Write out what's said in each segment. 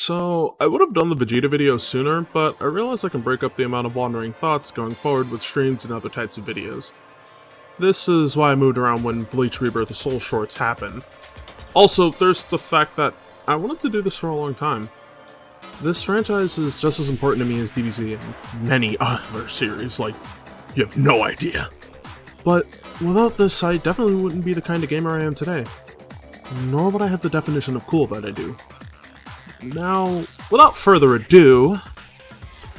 So, I would have done the Vegeta video sooner, but I realized I can break up the amount of wandering thoughts going forward with streams and other types of videos. This is why I moved around when Bleach Rebirth of Soul shorts happened. Also, there's the fact that I wanted to do this for a long time. This franchise is just as important to me as DBZ and many other series, like, you have no idea. But without this, I definitely wouldn't be the kind of gamer I am today. Nor would I have the definition of cool that I do. Now, without further ado,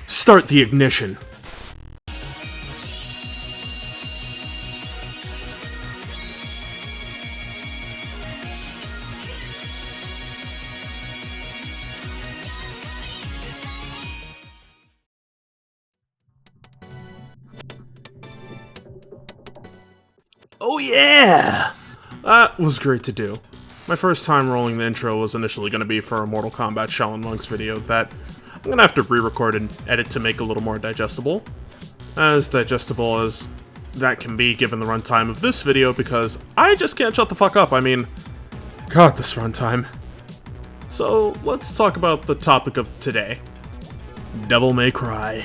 start the ignition. Oh yeah! That was great to do. My first time rolling the intro was initially going to be for a Mortal Kombat Shaolin Monks video that I'm going to have to re-record and edit to make a little more digestible. As digestible as that can be given the runtime of this video, because I just can't shut the fuck up. I mean, God, this runtime. So let's talk about the topic of today. Devil May Cry.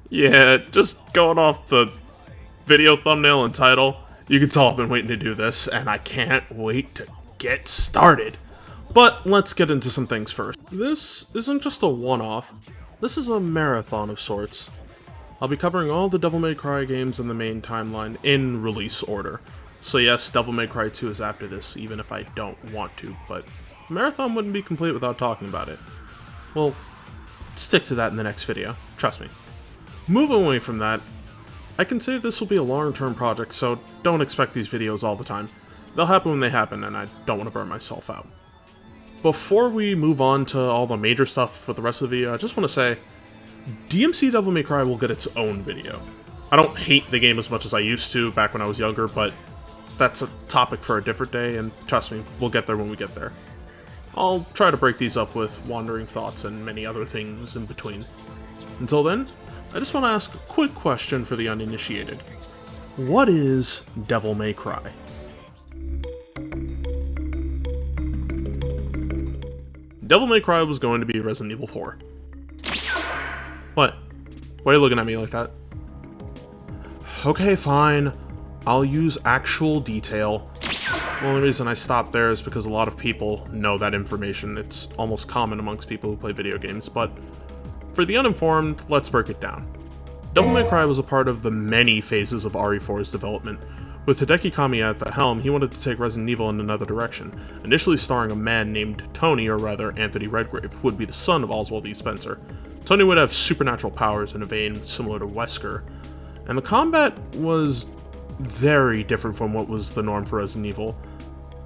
Yeah, just going off the video thumbnail and title, you can tell I've been waiting to do this, and I can't wait to get started. But let's get into some things first. This isn't just a one-off, this is a marathon of sorts. I'll be covering all the Devil May Cry games in the main timeline in release order. So yes, Devil May Cry 2 is after this, even if I don't want to, but the marathon wouldn't be complete without talking about it. Well, stick to that in the next video, trust me. Moving away from that, I can say this will be a long-term project, so don't expect these videos all the time. They'll happen when they happen, and I don't want to burn myself out. Before we move on to all the major stuff for the rest of the video, I just want to say, DMC Devil May Cry will get its own video. I don't hate the game as much as I used to back when I was younger, but that's a topic for a different day, and trust me, we'll get there when we get there. I'll try to break these up with wandering thoughts and many other things in between. Until then, I just want to ask a quick question for the uninitiated. What is Devil May Cry? Devil May Cry was going to be Resident Evil 4. What? Why are you looking at me like that? Okay, fine. I'll use actual detail. The only reason I stopped there is because a lot of people know that information. It's almost common amongst people who play video games, but for the uninformed, let's break it down. Devil May Cry was a part of the many phases of RE4's development. With Hideki Kamiya at the helm, he wanted to take Resident Evil in another direction, initially starring a man named Tony, or rather Anthony Redgrave, who would be the son of Oswald E. Spencer. Tony would have supernatural powers in a vein similar to Wesker, and the combat was very different from what was the norm for Resident Evil.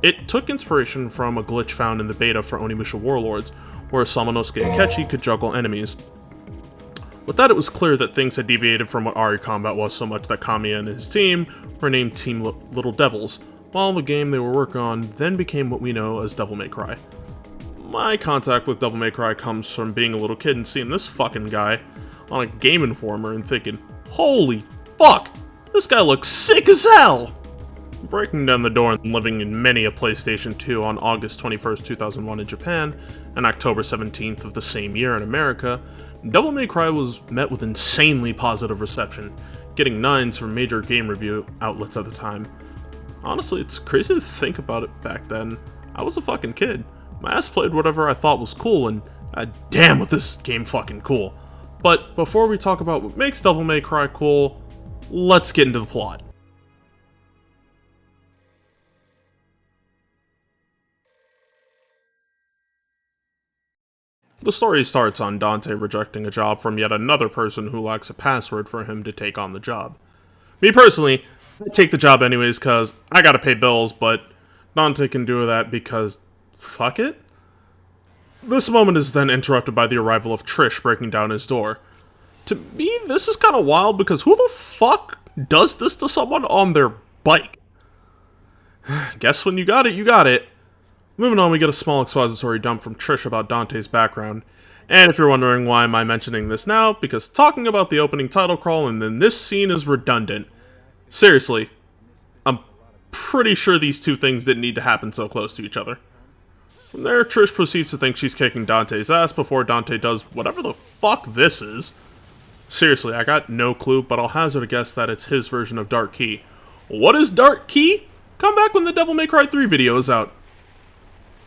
It took inspiration from a glitch found in the beta for Onimusha Warlords, where Samanosuke Akechi could juggle enemies. With that, it was clear that things had deviated from what RE combat was so much that Kamiya and his team were named Team Little Devils, while the game they were working on then became what we know as Devil May Cry. My contact with Devil May Cry comes from being a little kid and seeing this fucking guy on a Game Informer and thinking, holy fuck, this guy looks sick as hell! Breaking down the door and living in many a PlayStation 2 on August 21st, 2001 in Japan, and October 17th of the same year in America, Devil May Cry was met with insanely positive reception, getting 9s from major game review outlets at the time. Honestly, it's crazy to think about it back then. I was a fucking kid. My ass played whatever I thought was cool, and damn was this game fucking cool. But before we talk about what makes Devil May Cry cool, let's get into the plot. The story starts on Dante rejecting a job from yet another person who lacks a password for him to take on the job. Me personally, I take the job anyways cause I gotta pay bills, but Dante can do that because fuck it? This moment is then interrupted by the arrival of Trish breaking down his door. To me, this is kinda wild because who the fuck does this to someone on their bike? Guess when you got it, you got it. Moving on, we get a small expository dump from Trish about Dante's background. And if you're wondering why am I mentioning this now, because talking about the opening title crawl and then this scene is redundant. Seriously, I'm pretty sure these two things didn't need to happen so close to each other. From there, Trish proceeds to think she's kicking Dante's ass before Dante does whatever the fuck this is. Seriously, I got no clue, but I'll hazard a guess that it's his version of Dark Key. What is Dark Key? Come back when the Devil May Cry 3 video is out.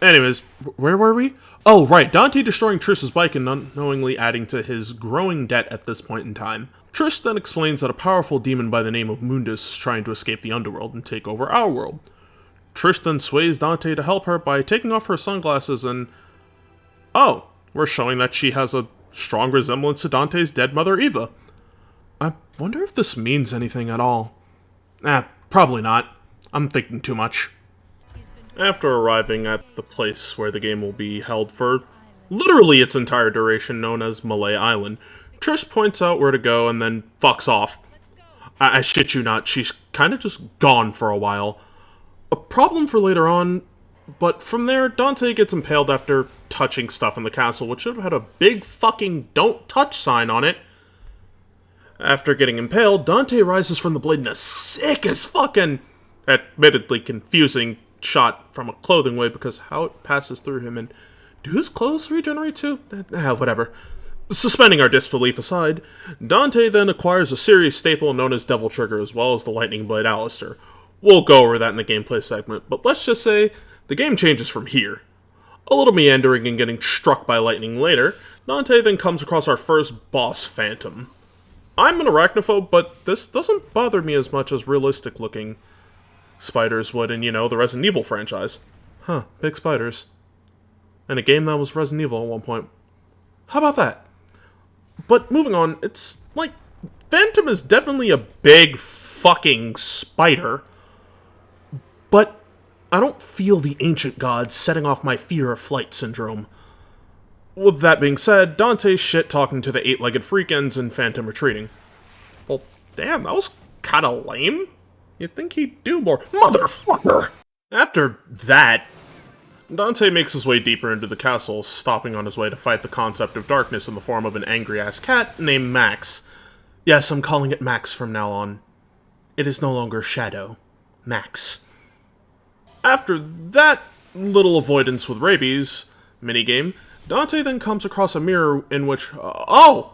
Anyways, where were we? Oh, right, Dante destroying Trish's bike and unknowingly adding to his growing debt at this point in time. Trish then explains that a powerful demon by the name of Mundus is trying to escape the underworld and take over our world. Trish then sways Dante to help her by taking off her sunglasses and... oh, we're showing that she has a strong resemblance to Dante's dead mother Eva. I wonder if this means anything at all. Probably not. I'm thinking too much. After arriving at the place where the game will be held for literally its entire duration, known as Malay Island, Trish points out where to go and then fucks off. I shit you not, she's kinda just gone for a while. A problem for later on, but from there, Dante gets impaled after touching stuff in the castle, which should have had a big fucking don't touch sign on it. After getting impaled, Dante rises from the blade in a sick as fucking, admittedly confusing shot from a clothing way because how it passes through him and do his clothes regenerate too? Whatever. Suspending our disbelief aside, Dante then acquires a series staple known as Devil Trigger as well as the Lightning Blade Alistair. We'll go over that in the gameplay segment, but let's just say the game changes from here. A little meandering and getting struck by lightning later, Dante then comes across our first boss, Phantom. I'm an arachnophobe, but this doesn't bother me as much as realistic looking spiders would in, the Resident Evil franchise. Huh, big spiders. And a game that was Resident Evil at one point. How about that? But moving on, it's like, Phantom is definitely a big fucking spider. But I don't feel the ancient gods setting off my fear of flight syndrome. With that being said, Dante's shit talking to the eight-legged freakins and Phantom retreating. Well, damn, that was kinda lame. You'd think he'd do more. Motherfucker! After that, Dante makes his way deeper into the castle, stopping on his way to fight the concept of darkness in the form of an angry-ass cat named Max. Yes, I'm calling it Max from now on. It is no longer Shadow. Max. After that little avoidance with rabies minigame, Dante then comes across a mirror in which... oh,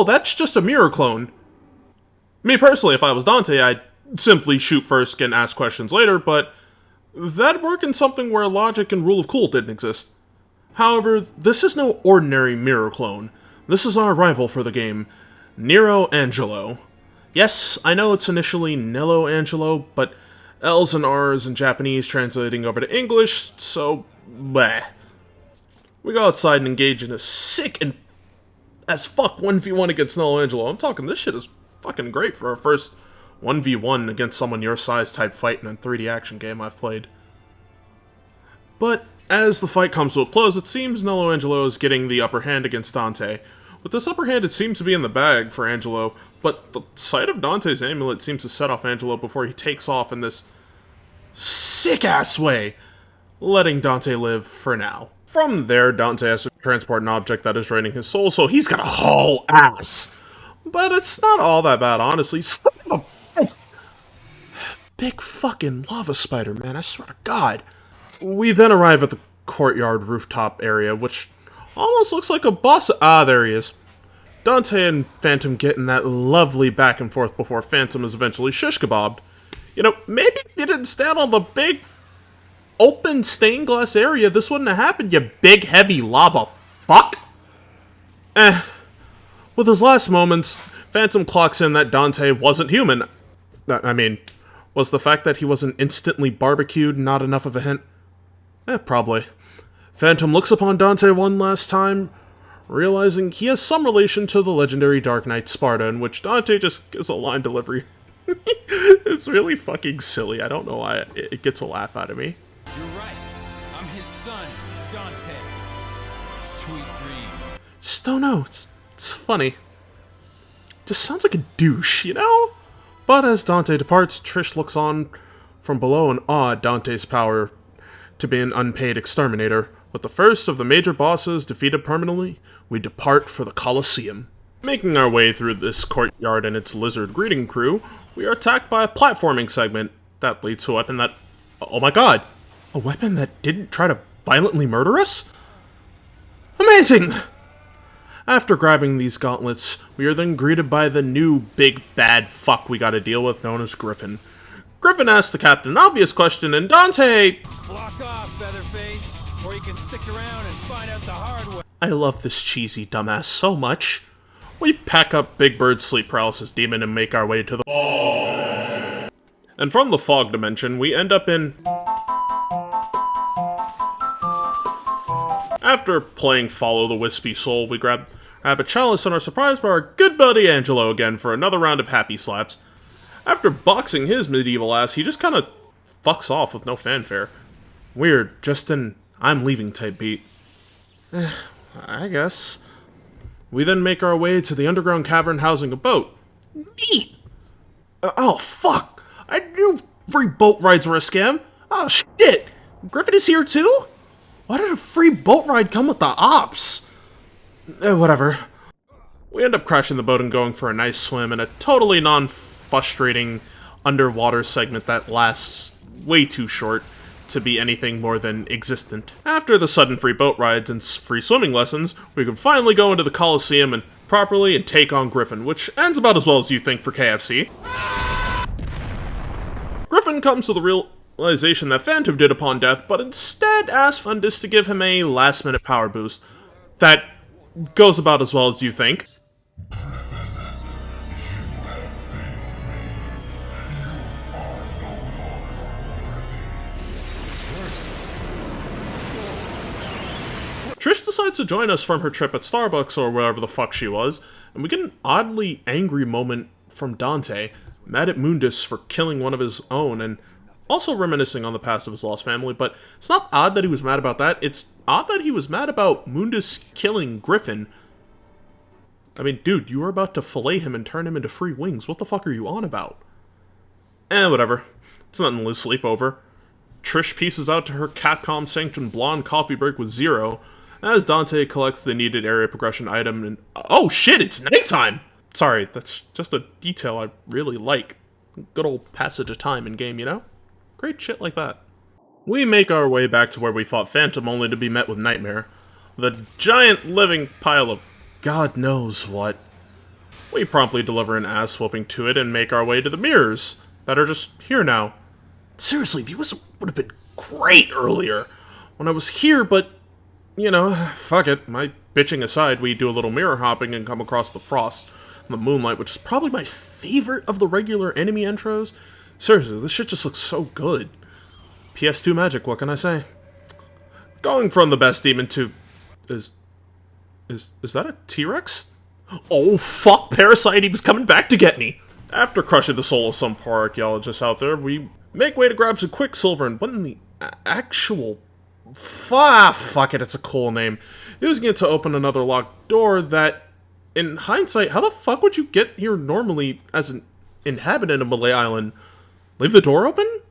that's just a mirror clone. Me personally, if I was Dante, I'd simply shoot first and ask questions later, but that'd work in something where logic and rule of cool didn't exist. However, this is no ordinary mirror clone. This is our rival for the game, Nero Angelo. Yes, I know it's initially Nello Angelo, but L's and R's in Japanese translating over to English, so bleh. We go outside and engage in a sick and as fuck 1v1 against Nello Angelo. I'm talking, this shit is fucking great for our first 1v1 against someone your size type fight in a 3D action game I've played. But as the fight comes to a close, it seems Nello Angelo is getting the upper hand against Dante. With this upper hand, it seems to be in the bag for Angelo, but the sight of Dante's amulet seems to set off Angelo before he takes off in this sick-ass way, letting Dante live for now. From there, Dante has to transport an object that is draining his soul, so he's got a haul ass. But it's not all that bad, honestly. It's big fucking lava spider, man, I swear to God. We then arrive at the courtyard rooftop area, which almost looks like a boss. Ah, there he is. Dante and Phantom get in that lovely back and forth before Phantom is eventually shish kebabbed. Maybe if you didn't stand on the big open stained glass area, this wouldn't have happened, you big heavy lava fuck. With his last moments, Phantom clocks in that Dante wasn't human. I mean, was the fact that he wasn't instantly barbecued not enough of a hint? Probably. Phantom looks upon Dante one last time, realizing he has some relation to the legendary Dark Knight Sparta, in which Dante just gives a line delivery. It's really fucking silly. I don't know why it gets a laugh out of me. You're right. I'm his son, Dante. Sweet dreams. Just don't know. It's funny. Just sounds like a douche, But as Dante departs, Trish looks on from below and awed Dante's power to be an unpaid exterminator. With the first of the major bosses defeated permanently, we depart for the Colosseum. Making our way through this courtyard and its lizard greeting crew, we are attacked by a platforming segment that leads to a weapon that... Oh my god! A weapon that didn't try to violently murder us? Amazing! After grabbing these gauntlets, we are then greeted by the new big bad fuck we gotta deal with, known as Griffin. Griffin asks the captain an obvious question, and Dante... Block off, Featherface, or you can stick around and find out the hard way. I love this cheesy dumbass so much. We pack up Big Bird's sleep paralysis demon and make our way to the fog dimension. And from the fog dimension, we end up in... After playing Follow the Wispy Soul, we grab a chalice and are surprised by our good buddy Angelo again for another round of happy slaps. After boxing his medieval ass, he just kinda fucks off with no fanfare. Weird, just an I'm leaving type beat. I guess. We then make our way to the underground cavern housing a boat. Neat! Oh, fuck! I knew free boat rides were a scam! Oh, shit! Griffin is here too? Why did a free boat ride come with the ops? Whatever. We end up crashing the boat and going for a nice swim in a totally non-frustrating underwater segment that lasts way too short to be anything more than existent. After the sudden free boat rides and free swimming lessons, we can finally go into the Colosseum and properly take on Griffin, which ends about as well as you think for KFC. Griffin comes to the realization that Phantom did upon death, but instead asks Mundus to give him a last-minute power boost. That goes about as well as you think. Trish decides to join us from her trip at Starbucks or wherever the fuck she was, and we get an oddly angry moment from Dante, mad at Mundus for killing one of his own, and also reminiscing on the past of his lost family, but it's not odd that he was mad about that, it's odd that he was mad about Mundus killing Griffin. I mean, dude, you were about to fillet him and turn him into free wings, what the fuck are you on about? Whatever. It's nothing to lose sleep over. Trish pieces out to her Capcom-sanctioned blonde coffee break with Zero, as Dante collects the needed area progression item and... Oh shit, it's nighttime! Sorry, that's just a detail I really like. Good old passage of time in game, you know? Great shit like that. We make our way back to where we fought Phantom only to be met with Nightmare. The giant living pile of God knows what. We promptly deliver an ass whooping to it and make our way to the mirrors that are just here now. Seriously, these would have been great earlier when I was here, but, you know, fuck it. My bitching aside, we do a little mirror hopping and come across the Frost and the Moonlight, which is probably my favorite of the regular enemy intros. Seriously, this shit just looks so good. PS2 magic, what can I say? Going from the best demon to... Is that a T-Rex? Oh, fuck, Parasite, he was coming back to get me! After crushing the soul of some poor archaeologists out there, we make way to grab some Quicksilver, and what in the actual... fuck it, it's a cool name. Using it to open another locked door that, in hindsight, how the fuck would you get here normally as an inhabitant of Malay Island? Leave the door open?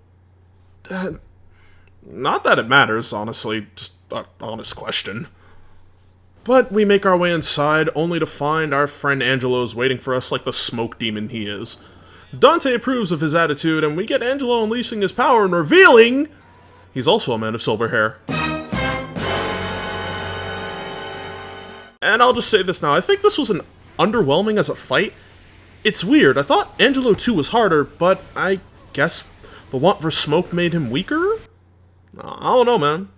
Not that it matters, honestly, just an honest question. But we make our way inside, only to find our friend Angelo's waiting for us like the smoke demon he is. Dante approves of his attitude, and we get Angelo unleashing his power and revealing he's also a man of silver hair. And I'll just say this now, I think this was an underwhelming as a fight. It's weird, I thought Angelo 2 was harder, but I guess the want for smoke made him weaker? I don't know, man.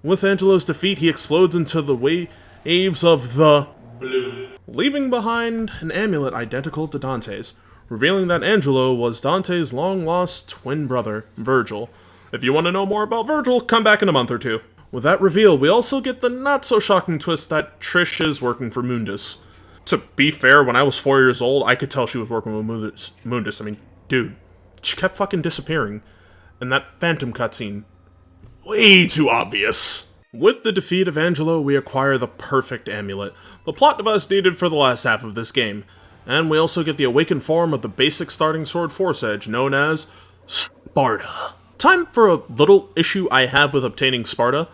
With Angelo's defeat, he explodes into the waves of the blue, leaving behind an amulet identical to Dante's, revealing that Angelo was Dante's long-lost twin brother, Virgil. If you want to know more about Virgil, come back in a month or two. With that reveal, we also get the not-so-shocking twist that Trish is working for Mundus. To be fair, when I was 4 years old, I could tell she was working with Mundus. I mean, dude, she kept fucking disappearing. And that Phantom cutscene, way too obvious. With the defeat of Angelo, we acquire the perfect amulet, the plot device needed for the last half of this game. And we also get the awakened form of the basic starting sword Force Edge, known as Sparta. Time for a little issue I have with obtaining Sparta.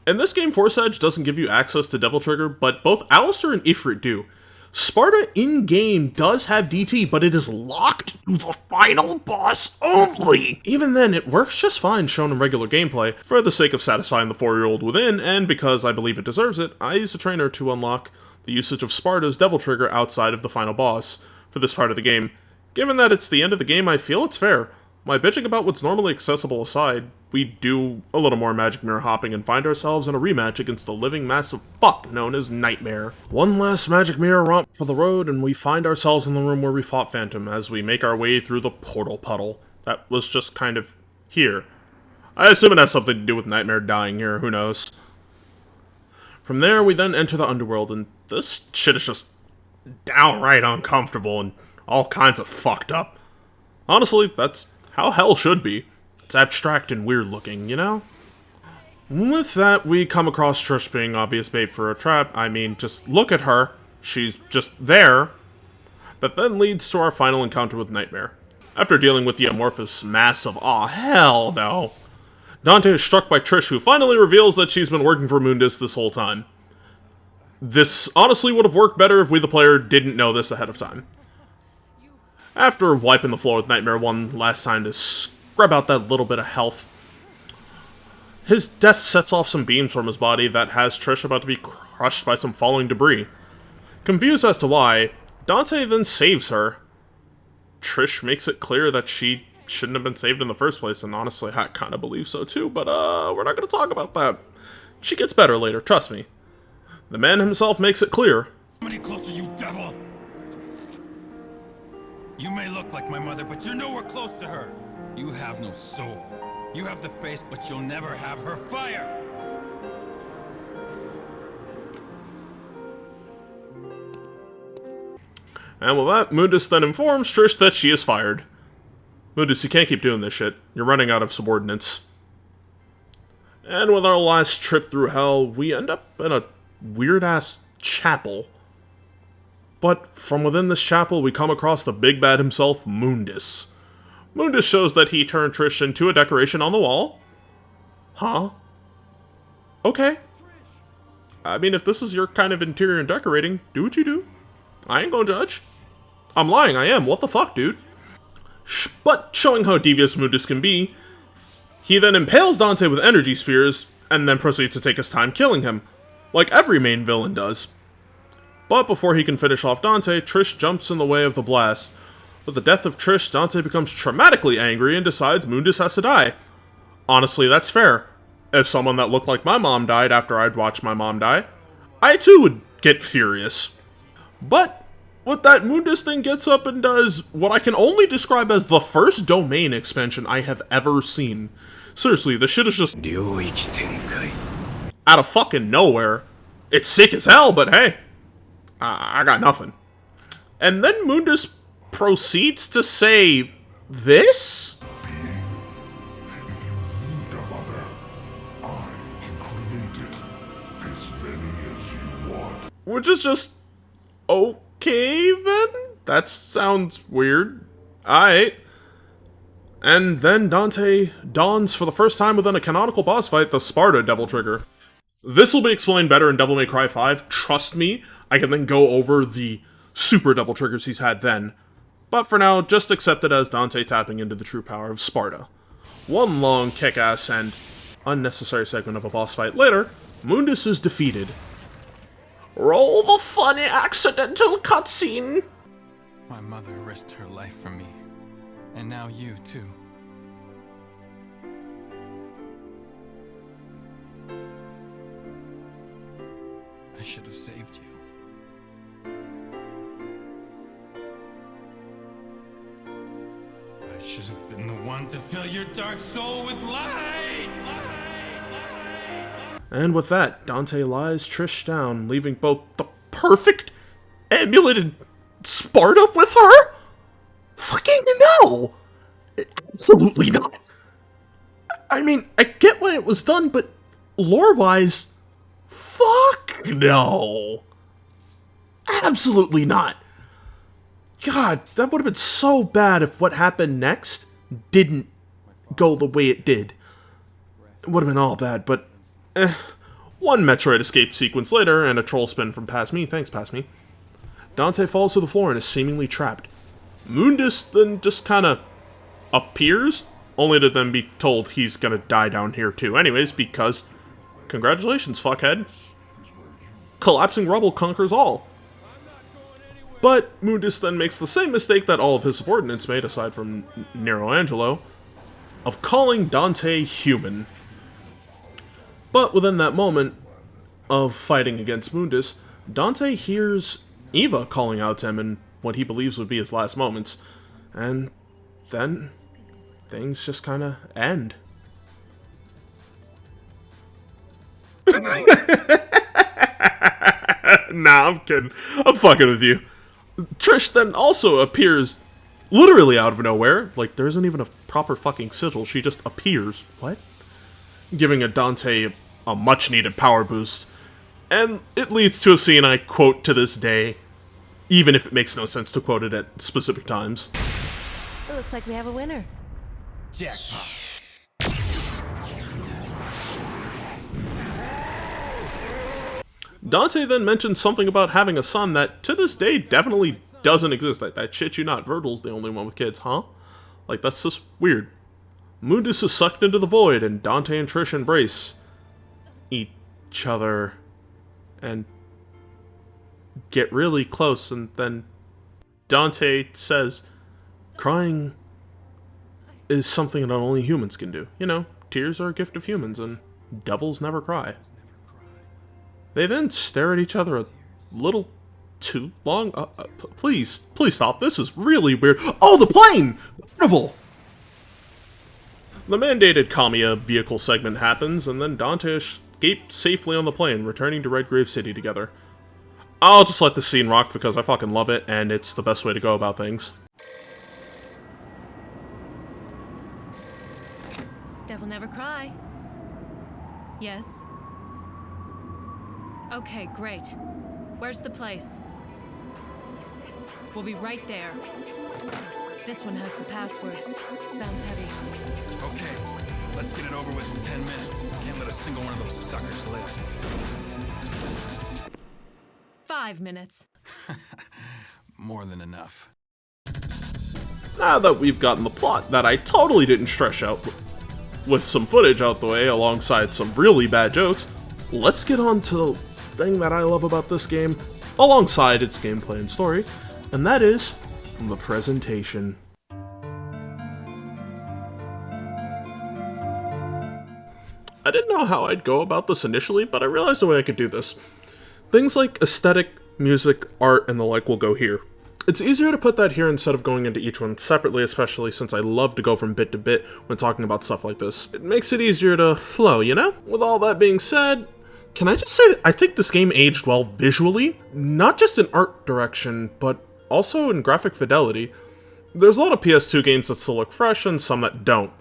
In this game, Force Edge doesn't give you access to Devil Trigger, but both Alistair and Ifrit do. Sparta in-game does have DT, but it is locked to the final boss only! Even then, it works just fine shown in regular gameplay, for the sake of satisfying the 4-year-old within, and because I believe it deserves it, I use a trainer to unlock the usage of Sparta's Devil Trigger outside of the final boss for this part of the game. Given that it's the end of the game, I feel it's fair. My bitching about what's normally accessible aside, we do a little more magic mirror hopping and find ourselves in a rematch against the living massive fuck known as Nightmare. One last magic mirror romp for the road, and we find ourselves in the room where we fought Phantom as we make our way through the portal puddle. That was just kind of here. I assume it has something to do with Nightmare dying here, who knows. From there, we then enter the underworld, and this shit is just downright uncomfortable and all kinds of fucked up. Honestly, that's how hell should be. It's abstract and weird looking, you know? With that, we come across Trish being obvious bait for a trap. I mean, just look at her. She's just there. That then leads to our final encounter with Nightmare. After dealing with the amorphous mass of aw hell no, Dante is struck by Trish, who finally reveals that she's been working for Mundus this whole time. This honestly would have worked better if we the player didn't know this ahead of time. After wiping the floor with Nightmare one last time to scrub out that little bit of health, his death sets off some beams from his body that has Trish about to be crushed by some falling debris. Confused as to why, Dante then saves her. Trish makes it clear that she shouldn't have been saved in the first place, and honestly, I kind of believe so too, but we're not going to talk about that. She gets better later, trust me. The man himself makes it clear. How many closer, you devil? You may look like my mother, but you're nowhere close to her. You have no soul. You have the face, but you'll never have her fire. And with that, Mundus then informs Trish that she is fired. Mundus, you can't keep doing this shit. You're running out of subordinates. And with our last trip through hell, we end up in a weird-ass chapel. But from within this chapel, we come across the big bad himself, Mundus. Mundus shows that he turned Trish into a decoration on the wall. Huh? Okay. I mean, if this is your kind of interior and decorating, do what you do. I ain't gonna judge. I'm lying, I am. What the fuck, dude? But showing how devious Mundus can be, he then impales Dante with energy spears, and then proceeds to take his time killing him, like every main villain does. But before he can finish off Dante, Trish jumps in the way of the blast. With the death of Trish, Dante becomes traumatically angry and decides Mundus has to die. Honestly, that's fair. If someone that looked like my mom died after I'd watched my mom die, I too would get furious. But with that, Mundus then gets up and does what I can only describe as the first domain expansion I have ever seen. Seriously, the shit is just out of fucking nowhere. It's sick as hell, but hey, I got nothing. And then Mundus proceeds to say this? Which is just okay then? That sounds weird. Alright. And then Dante dons for the first time within a canonical boss fight the Sparta Devil Trigger. This will be explained better in Devil May Cry 5, trust me. I can then go over the super Devil Triggers he's had then. But for now, just accept it as Dante tapping into the true power of Sparta. One long kick-ass and unnecessary segment of a boss fight later, Mundus is defeated. Roll the funny accidental cutscene! My mother risked her life for me. And now you, too. I should have saved you. I should have been the one to fill your dark soul with light! And with that, Dante lies Trish down, leaving both the perfect amulet and Sparta with her? Fucking no! Absolutely not. I mean, I get why it was done, but lore-wise, fuck no. Absolutely not. God, that would have been so bad if what happened next didn't go the way it did. It would have been all bad, but one Metroid escape sequence later, and a troll spin from past me, thanks past me, Dante falls to the floor and is seemingly trapped. Mundus then just kinda appears, only to then be told he's gonna die down here too anyways, because congratulations, fuckhead. Collapsing rubble conquers all. But Mundus then makes the same mistake that all of his subordinates made, aside from Nero Angelo, of calling Dante human. But within that moment of fighting against Mundus, Dante hears Eva calling out to him in what he believes would be his last moments, and then things just kinda end. Nah, I'm kidding. I'm fucking with you. Trish then also appears literally out of nowhere. Like, there isn't even a proper fucking sigil. She just appears. What? Giving a Dante a much-needed power boost. And it leads to a scene I quote to this day, even if it makes no sense to quote it at specific times. It looks like we have a winner. Jackpot. Dante then mentions something about having a son that, to this day, definitely doesn't exist. That shit you not, Virgil's the only one with kids, huh? Like, that's just weird. Mundus is sucked into the void, and Dante and Trish embrace each other and get really close, and then Dante says, crying is something that only humans can do. You know, tears are a gift of humans, and devils never cry. They then stare at each other a little too long. Please stop. This is really weird. Oh, the plane! Wonderful! The mandated Kamiya vehicle segment happens, and then Dante escapes safely on the plane, returning to Redgrave City together. I'll just let this scene rock because I fucking love it, and it's the best way to go about things. Devil never cry. Yes. Okay, great. Where's the place? We'll be right there. This one has the password. Sounds heavy. Okay, let's get it over with in 10 minutes. Can't let a single one of those suckers live. 5 minutes. More than enough. Now that we've gotten the plot that I totally didn't stretch out with some footage out the way alongside some really bad jokes, let's get on to the thing that I love about this game, alongside its gameplay and story, and that is the presentation. I didn't know how I'd go about this initially, but I realized a way I could do this. Things like aesthetic, music, art, and the like will go here. It's easier to put that here instead of going into each one separately, especially since I love to go from bit to bit when talking about stuff like this. It makes it easier to flow, you know? With all that being said, can I just say that I think this game aged well visually? Not just in art direction, but also in graphic fidelity. There's a lot of PS2 games that still look fresh and some that don't.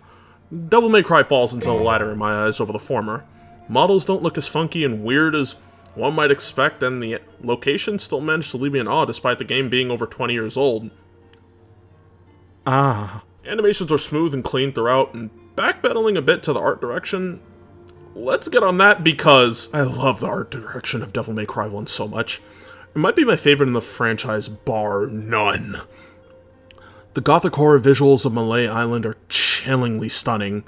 Devil May Cry falls into the latter in my eyes over the former. Models don't look as funky and weird as one might expect, and the locations still manage to leave me in awe despite the game being over 20 years old. Animations are smooth and clean throughout, and backpedaling a bit to the art direction, let's get on that because I love the art direction of Devil May Cry 1 so much. It might be my favorite in the franchise, bar none. The gothic horror visuals of Malay Island are chillingly stunning.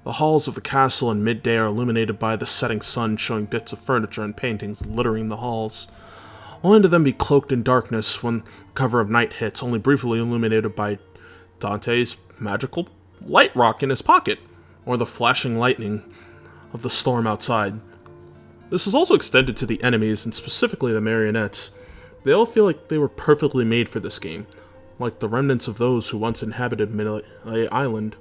The halls of the castle in midday are illuminated by the setting sun, showing bits of furniture and paintings littering the halls, only to then be cloaked in darkness when the cover of night hits, only briefly illuminated by Dante's magical light rock in his pocket, or the flashing lightning of the storm outside. This is also extended to the enemies, and specifically the marionettes. They all feel like they were perfectly made for this game, like the remnants of those who once inhabited Malay Island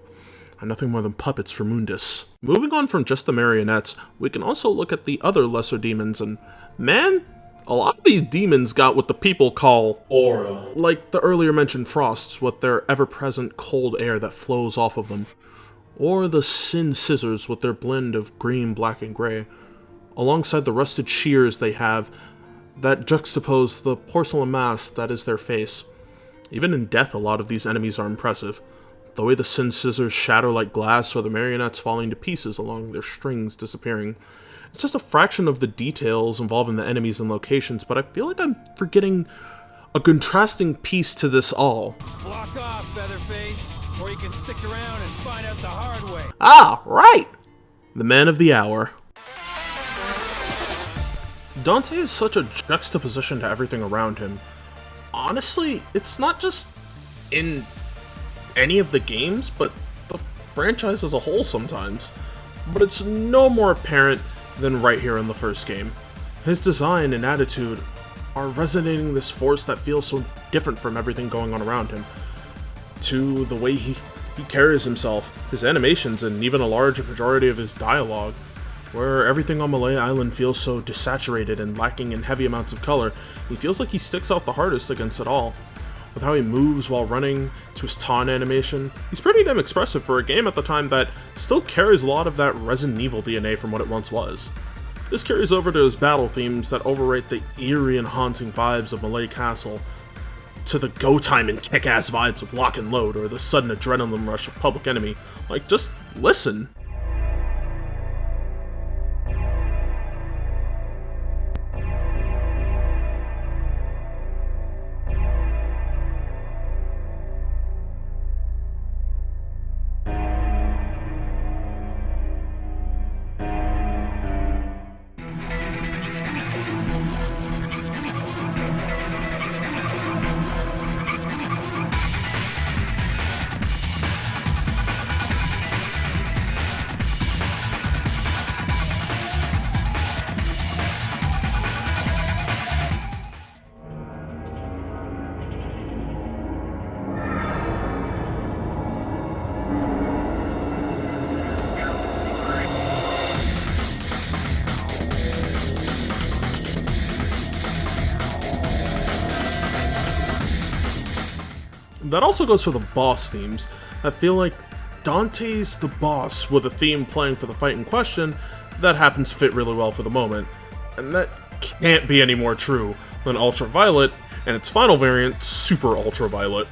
are nothing more than puppets for Mundus. Moving on from just the marionettes, we can also look at the other lesser demons, and man, a lot of these demons got what the people call aura. Like the earlier mentioned frosts with their ever-present cold air that flows off of them, or the Sin Scissors with their blend of green, black, and gray, alongside the rusted shears they have that juxtapose the porcelain mask that is their face. Even in death, a lot of these enemies are impressive. The way the Sin Scissors shatter like glass or the marionettes falling to pieces along their strings disappearing. It's just a fraction of the details involving the enemies and locations, but I feel like I'm forgetting a contrasting piece to this all. Block off, Featherface, or you can stick around and find out the hard way. Ah, right! The man of the hour. Dante is such a juxtaposition to everything around him. Honestly, it's not just in any of the games, but the franchise as a whole sometimes. But it's no more apparent than right here in the first game. His design and attitude are resonating this force that feels so different from everything going on around him. To the way he carries himself, his animations, and even a large majority of his dialogue, where everything on Malay Island feels so desaturated and lacking in heavy amounts of color. He feels like he sticks out the hardest against it all. With how he moves while running, to his taunt animation, he's pretty damn expressive for a game at the time that still carries a lot of that Resident Evil DNA from what it once was. This carries over to his battle themes that overrate the eerie and haunting vibes of Malay Castle, to the go time and kick-ass vibes of Lock and Load, or the sudden adrenaline rush of Public Enemy. Like, just listen. That also goes for the boss themes. I feel like Dante's the boss with a theme playing for the fight in question that happens to fit really well for the moment. And that can't be any more true than Ultraviolet and its final variant, Super Ultraviolet.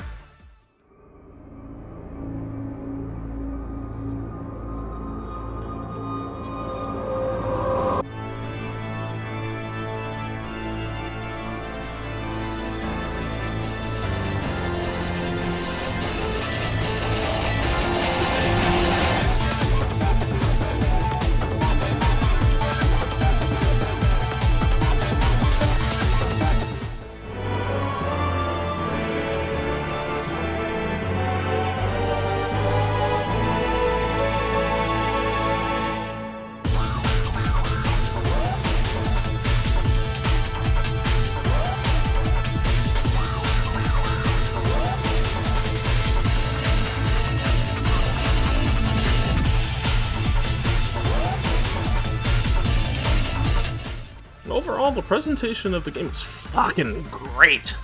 Overall, the presentation of the game is fucking great!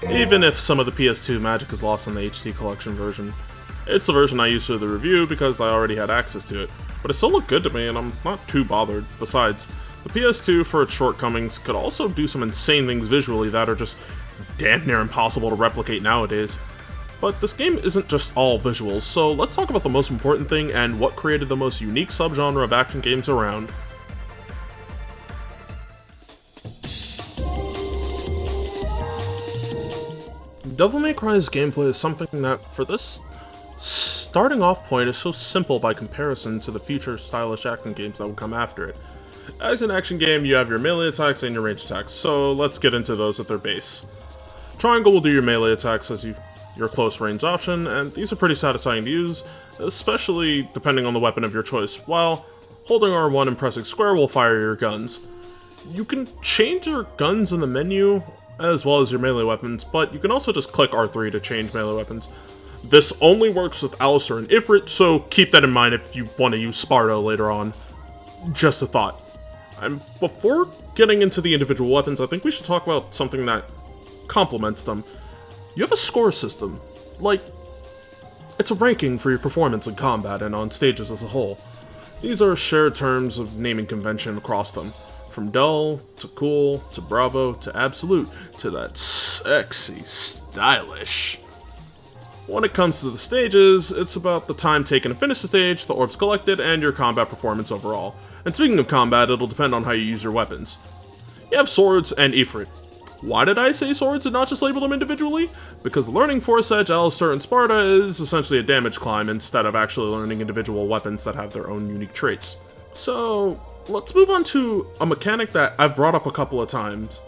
Even if some of the PS2 magic is lost in the HD collection version. It's the version I used for the review because I already had access to it, but it still looked good to me and I'm not too bothered. Besides, the PS2, for its shortcomings, could also do some insane things visually that are just damn near impossible to replicate nowadays. But this game isn't just all visuals, so let's talk about the most important thing and what created the most unique subgenre of action games around. Devil May Cry's gameplay is something that, for this starting off point, is so simple by comparison to the future stylish action games that would come after it. As an action game, you have your melee attacks and your range attacks, so let's get into those at their base. Triangle will do your melee attacks as your close range option, and these are pretty satisfying to use, especially depending on the weapon of your choice, while holding R1 and pressing square will fire your guns. You can change your guns in the menu, as well as your melee weapons, but you can also just click R3 to change melee weapons. This only works with Alistair and Ifrit, so keep that in mind if you want to use Sparta later on. Just a thought. And before getting into the individual weapons, I think we should talk about something that complements them. You have a score system. Like, it's a ranking for your performance in combat and on stages as a whole. These are shared terms of naming convention across them. From dull, to cool, to bravo, to absolute, to that sexy, stylish. When it comes to the stages, it's about the time taken to finish the stage, the orbs collected, and your combat performance overall. And speaking of combat, it'll depend on how you use your weapons. You have swords and Ifrit. Why did I say swords and not just label them individually? Because learning Force Edge, Alistair, and Sparta is essentially a damage climb instead of actually learning individual weapons that have their own unique traits. So, let's move on to a mechanic that I've brought up a couple of times,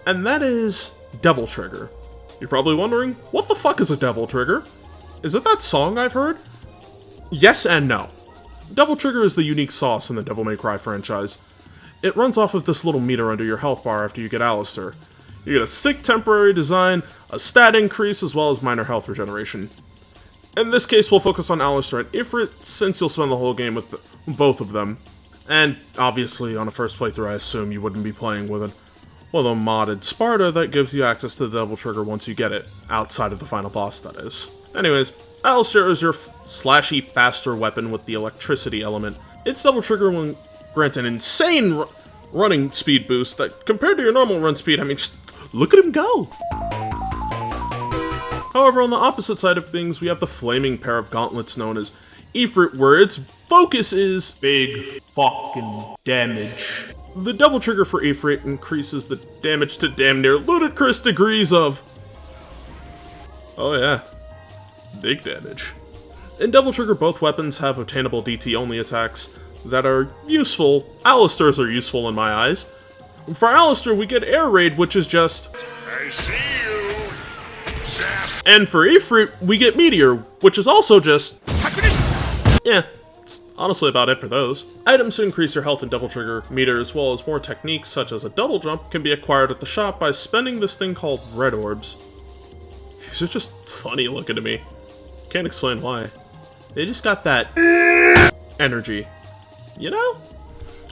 and that is Devil Trigger. You're probably wondering, what the fuck is a Devil Trigger? Is it that song I've heard? Yes and no. Devil Trigger is the unique sauce in the Devil May Cry franchise. It runs off of this little meter under your health bar after you get Alistair. You get a sick temporary design, a stat increase, as well as minor health regeneration. In this case, we'll focus on Alistair and Ifrit, since you'll spend the whole game with both of them. And obviously, on a first playthrough, I assume you wouldn't be playing with a modded Sparta that gives you access to the Devil Trigger once you get it, outside of the final boss, that is. Anyways, Alistair is your slashy, faster weapon with the electricity element. Its Devil Trigger will grant an insane running speed boost that, compared to your normal run speed, I mean, just look at him go! However, on the opposite side of things, we have the flaming pair of gauntlets known as Ifrit, where its focus is big fucking damage. The Devil Trigger for Ifrit increases the damage to damn near ludicrous degrees of... oh yeah, big damage. In Devil Trigger, both weapons have obtainable DT-only attacks that are useful. Alistair's are useful in my eyes. For Alistair, we get Air Raid, which is just... I see you, Zap. And for Ifrit, we get Meteor, which is also just... yeah, it's honestly about it for those. Items to increase your health in Devil Trigger meter, as well as more techniques such as a double jump, can be acquired at the shop by spending this thing called Red Orbs. These are just funny looking to me. Can't explain why. They just got that energy. You know?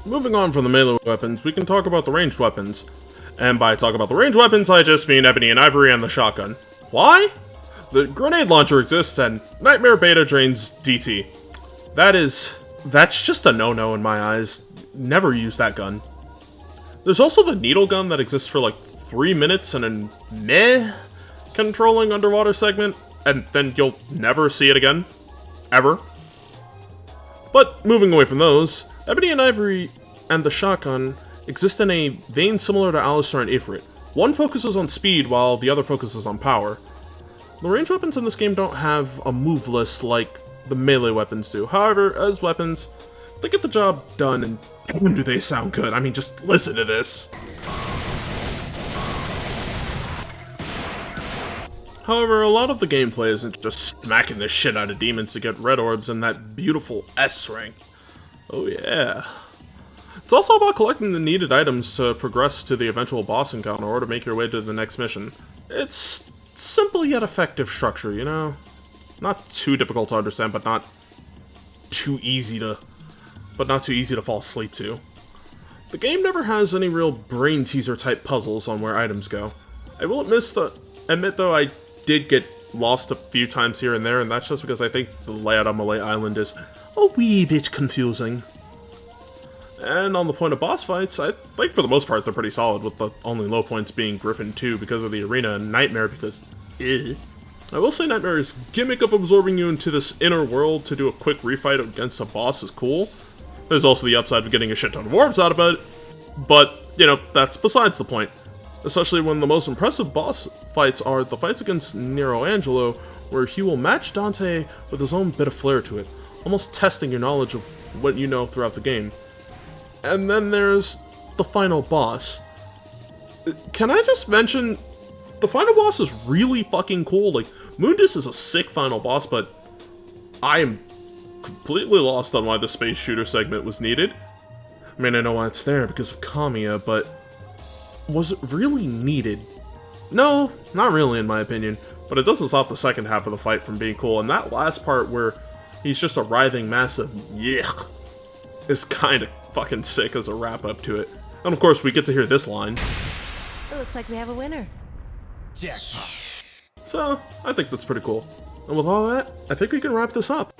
Moving on from the melee weapons, we can talk about the ranged weapons. And by talk about the ranged weapons, I just mean Ebony and Ivory and the shotgun. Why? The grenade launcher exists and Nightmare Beta drains DT. That's just a no-no in my eyes. Never use that gun. There's also the needle gun that exists for like 3 minutes and a meh controlling underwater segment, and then you'll never see it again. Ever. But moving away from those, Ebony and Ivory and the shotgun exist in a vein similar to Alistair and Ifrit. One focuses on speed while the other focuses on power. The ranged weapons in this game don't have a move list like the melee weapons do. However, as weapons, they get the job done, and damn do they sound good. I mean, just listen to this. However, a lot of the gameplay isn't just smacking the shit out of demons to get red orbs and that beautiful S rank. Oh yeah. It's also about collecting the needed items to progress to the eventual boss encounter or to make your way to the next mission. It's simple yet effective structure, you know? Not too difficult to understand, but not too easy to fall asleep to. The game never has any real brain teaser type puzzles on where items go. I will admit though, I did get lost a few times here and there, and that's just because I think the layout on Malay Island is a wee bit confusing. And on the point of boss fights, I think for the most part they're pretty solid, with the only low points being Griffin 2 because of the arena and Nightmare because I will say Nightmare's gimmick of absorbing you into this inner world to do a quick refight against a boss is cool. There's also the upside of getting a shit ton of orbs out of it, but, you know, that's besides the point. Especially when the most impressive boss fights are the fights against Nero Angelo, where he will match Dante with his own bit of flair to it, almost testing your knowledge of what you know throughout the game. And then there's the final boss. Can I just mention, the final boss is really fucking cool. Like, Mundus is a sick final boss, but I am completely lost on why the space shooter segment was needed. I mean, I know why it's there because of Kamiya, but was it really needed? No, not really in my opinion, but it doesn't stop the second half of the fight from being cool, and that last part where he's just a writhing mass of yuck is kind of fucking sick as a wrap-up to it. And of course, we get to hear this line. It looks like we have a winner. Jackpot. So, I think that's pretty cool. And with all that, I think we can wrap this up.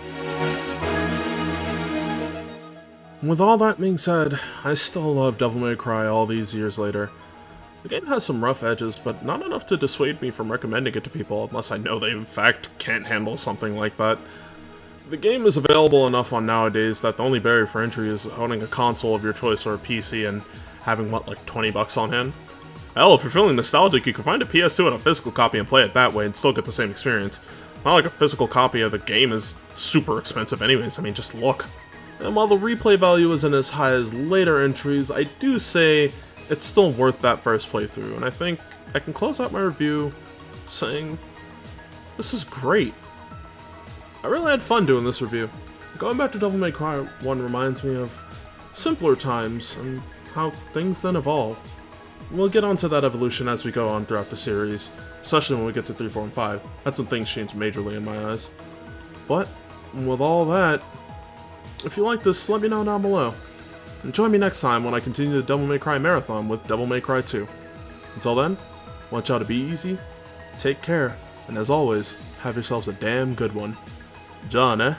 With all that being said, I still love Devil May Cry all these years later. The game has some rough edges, but not enough to dissuade me from recommending it to people unless I know they in fact can't handle something like that. The game is available enough on nowadays that the only barrier for entry is owning a console of your choice or a PC and having, what, like 20 bucks on hand? Hell, if you're feeling nostalgic, you can find a PS2 and a physical copy and play it that way and still get the same experience. Not like a physical copy of the game is super expensive anyways, I mean, just look. And while the replay value isn't as high as later entries, I do say it's still worth that first playthrough, and I think I can close out my review saying, this is great. I really had fun doing this review. Going back to Devil May Cry 1 reminds me of simpler times and how things then evolve. We'll get onto that evolution as we go on throughout the series, especially when we get to 3, 4, and 5. That's when things change majorly in my eyes. But, with all that, if you like this, let me know down below. And join me next time when I continue the Devil May Cry marathon with Devil May Cry 2. Until then, want y'all to be easy, take care, and as always, have yourselves a damn good one. John, eh?